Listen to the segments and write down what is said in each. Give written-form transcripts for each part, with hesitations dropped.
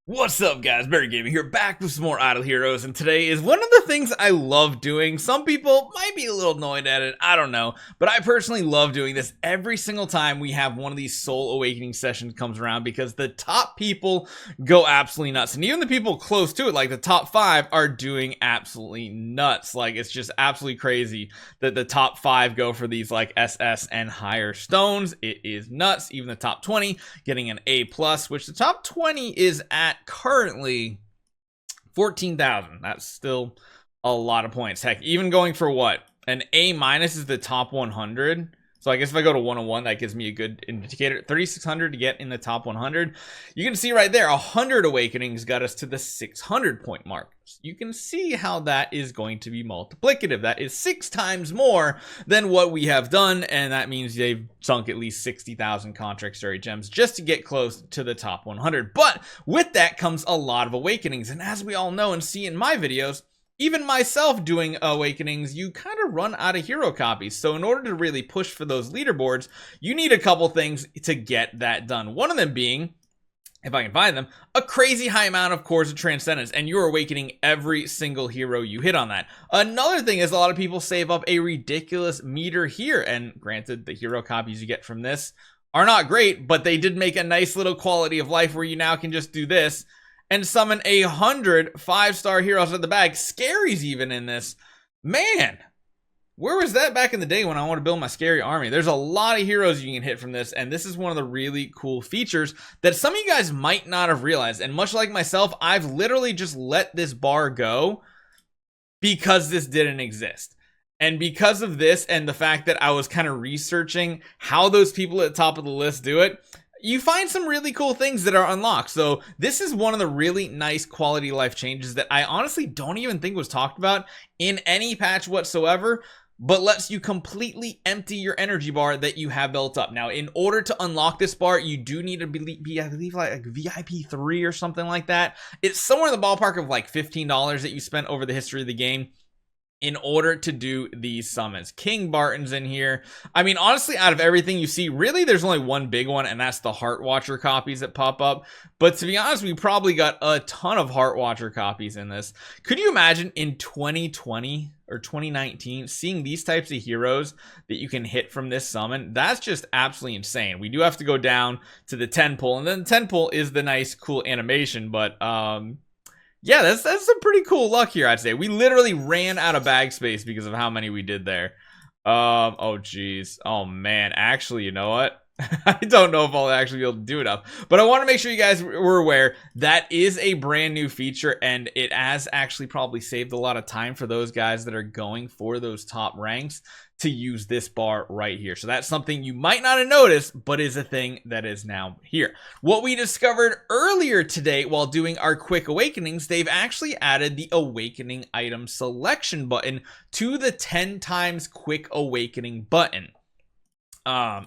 What's up, guys? Barry Gaming here, back with some more Idle Heroes, and today is one of the things I love doing. Some people might be a little annoyed at it, I don't know, but I personally love doing this every single time we have one of these Soul Awakening sessions comes around, because the top people go absolutely nuts, and even the people close to it, like the top 5, are doing absolutely nuts. Like, it's just absolutely crazy that the top 5 go for these like SS and higher stones. It is nuts. Even the top 20 getting an A+, which the top 20 is at currently 14,000. That's still a lot of points. Heck, even going for what, an A- is the top 100. So I guess if I go to 101, that gives me a good indicator. 3,600 to get in the top 100. You can see right there, 100 awakenings got us to the 600 point mark. So you can see how that is going to be multiplicative. That is 6 times more than what we have done, and that means they've sunk at least 60,000 contract story gems just to get close to the top 100. But with that comes a lot of awakenings, and as we all know and see in my videos, even myself doing awakenings, you kind of run out of hero copies. So in order to really push for those leaderboards, you need a couple things to get that done. One of them being, if I can find them, a crazy high amount of cores of transcendence, and you're awakening every single hero you hit on that. Another thing is, a lot of people save up a ridiculous meter here, and granted, the hero copies you get from this are not great, but they did make a nice little quality of life where you now can just do this and summon 100 5-star heroes at the bag. Scary's even in this. Man, where was that back in the day when I want to build my scary army? There's a lot of heroes you can hit from this, and this is one of the really cool features that some of you guys might not have realized. And much like myself, I've literally just let this bar go because this didn't exist. And because of this, and the fact that I was kind of researching how those people at the top of the list do it, you find some really cool things that are unlocked. So this is one of the really nice quality of life changes that I honestly don't even think was talked about in any patch whatsoever, but lets you completely empty your energy bar that you have built up. Now, in order to unlock this bar, you do need to be I believe, like VIP 3 or something like that. It's somewhere in the ballpark of like $15 that you spent over the history of the game in order to do these summons. King Barton's in here. I mean, honestly, out of everything you see, really there's only one big one, and that's the Heart Watcher copies that pop up. But to be honest, we probably got a ton of Heart Watcher copies in this. Could you imagine in 2020 or 2019 seeing these types of heroes that you can hit from this summon? That's just absolutely insane. We do have to go down to the 10 pull, and then the 10 pull is the nice cool animation, but yeah, that's some pretty cool luck here, I'd say. We literally ran out of bag space because of how many we did there. Oh geez. Oh man, actually, you know what? I don't know if I'll actually be able to do enough, but I want to make sure you guys were aware that is a brand new feature, and it has actually probably saved a lot of time for those guys that are going for those top ranks to use this bar right here. So that's something you might not have noticed, but is a thing that is now here. What we discovered earlier today while doing our quick awakenings, they've actually added the awakening item selection button to the 10 times quick awakening button.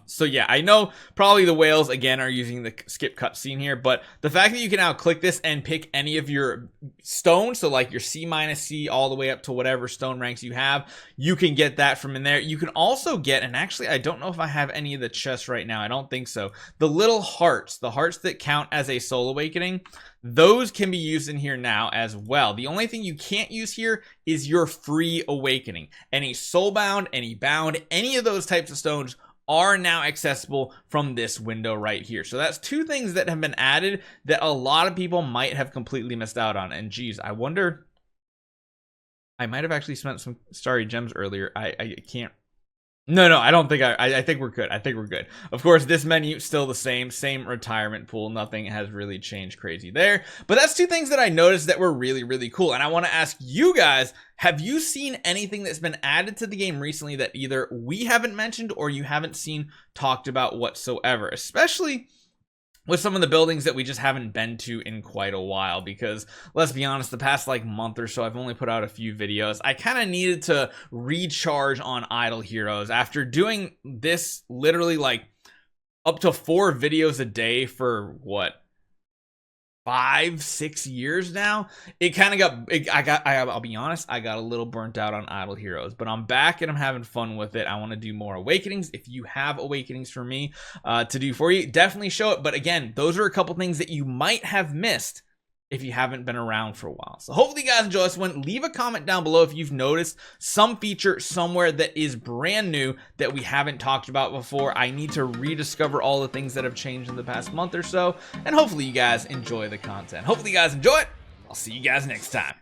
So yeah, I know probably the whales again are using the skip cutscene here, but the fact that you can now click this and pick any of your stones, so like your C-C all the way up to whatever stone ranks you have, you can get that from in there. You can also get, and actually I don't know if I have any of the chests right now, I don't think so, the little hearts, the hearts that count as a soul awakening, those can be used in here now as well. The only thing you can't use here is your free awakening. Any soulbound, any bound, any of those types of stones are now accessible from this window right here. So that's 2 things that have been added that a lot of people might have completely missed out on. And geez, I wonder, I might have actually spent some starry gems earlier. I can't. No, I don't think I think we're good. I think we're good. Of course, this menu still the same retirement pool. Nothing has really changed crazy there. But that's 2 things that I noticed that were really, really cool. And I want to ask you guys, have you seen anything that's been added to the game recently that either we haven't mentioned or you haven't seen talked about whatsoever? Especially with some of the buildings that we just haven't been to in quite a while, because let's be honest, the past like month or so I've only put out a few videos. I kind of needed to recharge on Idle Heroes after doing this literally like up to 4 videos a day for what, 5-6 years now. It kind of I'll be honest, I got a little burnt out on Idle Heroes, but I'm back and I'm having fun with it. I want to do more awakenings. If you have awakenings for me to do for you, definitely show it. But again, those are a couple things that you might have missed if you haven't been around for a while. So hopefully you guys enjoy this one. Leave a comment down below if you've noticed some feature somewhere that is brand new that we haven't talked about before. I need to rediscover all the things that have changed in the past month or so, and hopefully you guys enjoy the content. Hopefully you guys enjoy it. I'll see you guys next time.